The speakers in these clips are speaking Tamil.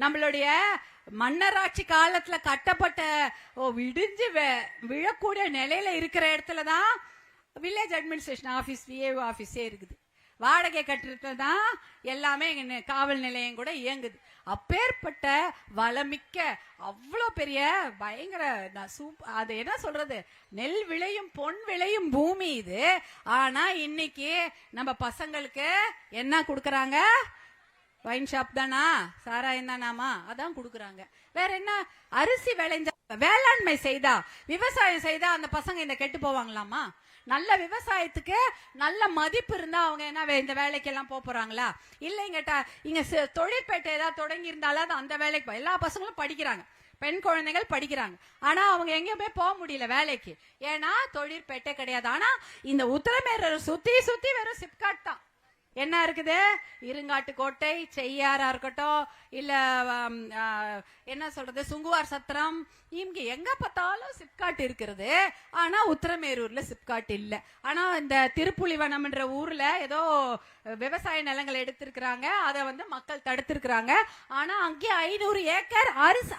நம்மளுடைய மன்னராட்சி காலத்துல கட்டப்பட்ட விடிஞ்சு விழக்கூடிய நிலையில இருக்கிற இடத்துலதான் வில்லேஜ் அட்மினிஸ்ட்ரேஷன் ஆபீஸ், விஏஓ ஆபீஸே இருக்குது. வாடகை கட்டுறது தான் எல்லாமே காவல் நிலையம் கூட இயங்குது. அப்பேற்பட்ட வளமிக்க அவ்வளோ பெரிய பயங்கர அது என்ன சொல்றது, நெல் விளையும் பொன் விளையும் பூமி இது. ஆனா இன்னைக்கு நம்ம பசங்களுக்கு என்ன கொடுக்கறாங்க? வைன் ஷாப் தானா, சாராயம் தானாமா, அதான் கொடுக்கறாங்க. வேற என்ன? அரிசி விளைஞ்ச வேளாண்மை செய்தா, விவசாயம் செய்தா அந்த பசங்க இந்த கெட்டு போவாங்களாமா? நல்ல விவசாயத்துக்கு நல்ல மதிப்பு இருந்தா அவங்க என்ன இந்த வேலைக்கு எல்லாம் போறாங்களா? இல்லைங்க, இங்க தொழிற்பேட்டை ஏதாவது தொடங்கி இருந்தாலும் அந்த வேலைக்கு எல்லா பசங்களும் படிக்கிறாங்க, பெண் குழந்தைகள் படிக்கிறாங்க. ஆனா அவங்க எங்கேயுமே போக முடியல வேலைக்கு, ஏன்னா தொழிற்பேட்டை கிடையாது. ஆனா இந்த உத்தரமேரூர் சுத்தி சுத்தி வெறும் சிப்காட் தான். என்ன இருக்குது? இருங்காட்டுக்கோட்டை, செய்யாரா இருக்கட்டும், இல்ல என்ன சொல்றது, சுங்குவார் சத்திரம், இங்க எங்க பார்த்தாலும் சிப்காட் இருக்கிறது. ஆனா உத்தரமேரூர்ல சிப்காட் இல்ல. ஆனா இந்த திருப்புலிவனம் என்ற ஊர்ல ஏதோ விவசாய நிலங்களை எடுத்திருக்கிறாங்க, அதை மக்கள் தடுத்திருக்கிறாங்க. ஆனா அங்கே 500 ஏக்கர்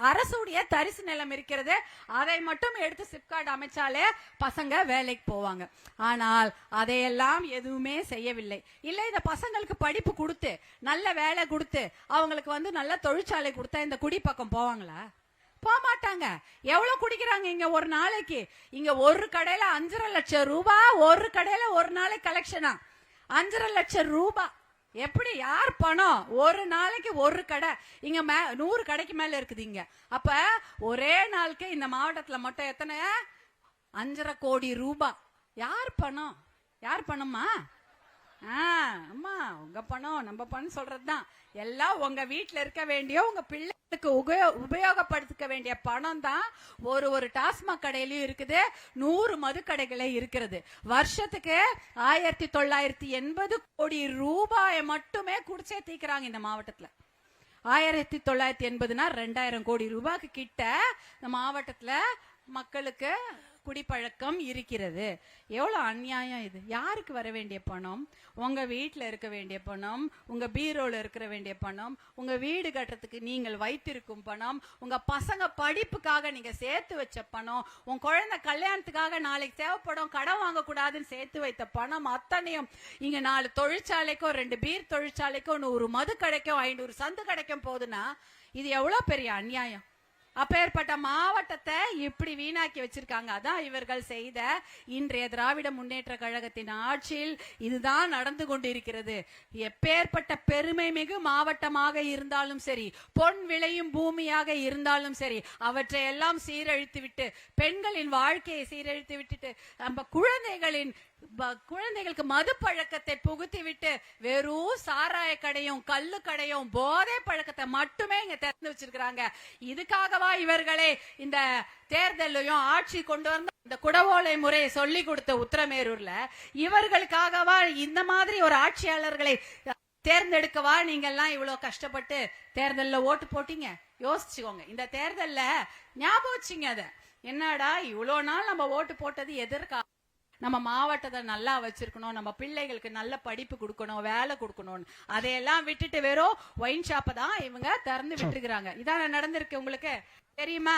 அரசுடைய தரிசு நிலம் இருக்கிறது. அதை மட்டும் எடுத்து சிப்காட் அமைச்சாலே பசங்க வேலைக்கு போவாங்க. ஆனால் அதையெல்லாம் எதுவுமே செய்யவில்லை. இல்ல இந்த பசங்களுக்கு படிப்பு கொடுத்து நல்ல வேலை கொடுத்து அவங்களுக்கு நல்ல தொழிற்சாலை கொடுத்தா இந்த குடி பக்கம் போவாங்களா? போக மாட்டாங்க. எவ்வளவு குடிக்கிறாங்க இங்க ஒரு நாளைக்கு? இங்க ஒரு கடையில 5.5 லட்சம் ரூபாய், ஒரு கடையில ஒரு நாளைக்கு கலெக்ஷனா 5.5 லட்சம் ரூபாய். எப்படி? யார் பணம்? ஒரு நாளைக்கு ஒரு கடை, இங்க 100 கடைக்கு மேல இருக்குது இங்க. அப்ப ஒரே நாளுக்கு இந்த மாவட்டத்துல மட்டும் எத்தனை? 5.5 கோடி ரூபாய். யார் பணம்? யார் பணமா? அம்மா, உங்க பணம் நம்ம பணம் சொல்றதுதான். எல்லாம் உங்க வீட்டுல இருக்க வேண்டிய, உங்க பிள்ளைகளுக்கு உபயோகப்படுத்திக்க வேண்டிய பணம் தான். ஒரு டாஸ்மாக் கடையிலயும் இருக்குது, 100 மது கடைகளே இருக்கிறது. வருஷத்துக்கு 1980 கோடி ரூபாயை மட்டுமே குடிச்சே தீக்குறாங்க இந்த மாவட்டத்துல. 1980னா 2000 கோடி ரூபாய்க்கு கிட்ட இந்த மாவட்டத்துல மக்களுக்கு குடிப்பழக்கம் இருக்கிறது. எவ்வளவு அநியாயம் இது! யாருக்கு வர வேண்டிய பணம்? உங்க வீட்டுல இருக்க வேண்டிய பணம், உங்க பீரோல இருக்க வேண்டிய பணம், உங்க வீடு கட்டுறதுக்கு நீங்கள் வைத்திருக்கும் பணம், உங்க பசங்க படிப்புக்காக நீங்க சேர்த்து வச்ச பணம், உங்க குழந்தை கல்யாணத்துக்காக நாளைக்கு தேவைப்படும் கடன் வாங்க கூடாதுன்னு சேர்த்து வைத்த பணம் அத்தனையும் இங்க 4 தொழிற்சாலைக்கும், 2 பீர் தொழிற்சாலைக்கும், 100 மது கிடைக்கும், 500 சந்து கிடைக்கும் போதுன்னா இது எவ்வளவு பெரிய அநியாயம்! அப்பேற்பட்ட மாவட்டத்தை இப்படி வீணாக்கி வச்சிருக்காங்க. அதான் இவர்கள் செய்த இன்றைய திராவிட முன்னேற்ற கழகத்தின் ஆட்சியில் இதுதான் நடந்து கொண்டிருக்கிறது. எப்பேற்பட்ட பெருமை மிகு மாவட்டமாக இருந்தாலும் சரி, பொன் விளையும் பூமியாக இருந்தாலும் சரி, அவற்றை எல்லாம் சீரழித்து விட்டு, பெண்களின் வாழ்க்கையை சீரழித்து விட்டுட்டு, நம்ம குழந்தைகளுக்கு மது பழக்கத்தை புகுத்தி விட்டு வெறும் சாராய கடையும் கல்லு கடையும் போதை பழக்கத்தை மட்டுமே இங்க திறந்து வச்சிருக்காங்க. இதுக்காகவா இவர்களே இந்த தேர்தலையும் ஆட்சி கொண்டு வந்து இந்த குடவோலை முறையை சொல்லி கொடுத்த உத்தரமேரூர்ல இவர்களுக்காகவா இந்த மாதிரி ஒரு ஆட்சியாளர்களை தேர்ந்தெடுக்கவா நீங்க எல்லாம் இவ்வளவு கஷ்டப்பட்டு தேர்தல்ல ஓட்டு போட்டீங்க? யோசிச்சுக்கோங்க. இந்த தேர்தல்ல ஞாபகம் வச்சுங்க. அத என்னடா இவ்வளவு நாள் நம்ம ஓட்டு போட்டது எதற்காக? நம்ம மாவட்டத்தை நல்லா வச்சிருக்கணும், நம்ம பிள்ளைகளுக்கு நல்ல படிப்பு கொடுக்கணும், வேலை கொடுக்கணும். அதையெல்லாம் விட்டுட்டு வெறும் ஒயின் ஷாப்பை தான் இவங்க திறந்து விட்டுருக்காங்க. இதான் நடந்திருக்கு. உங்களுக்கு தெரியுமா?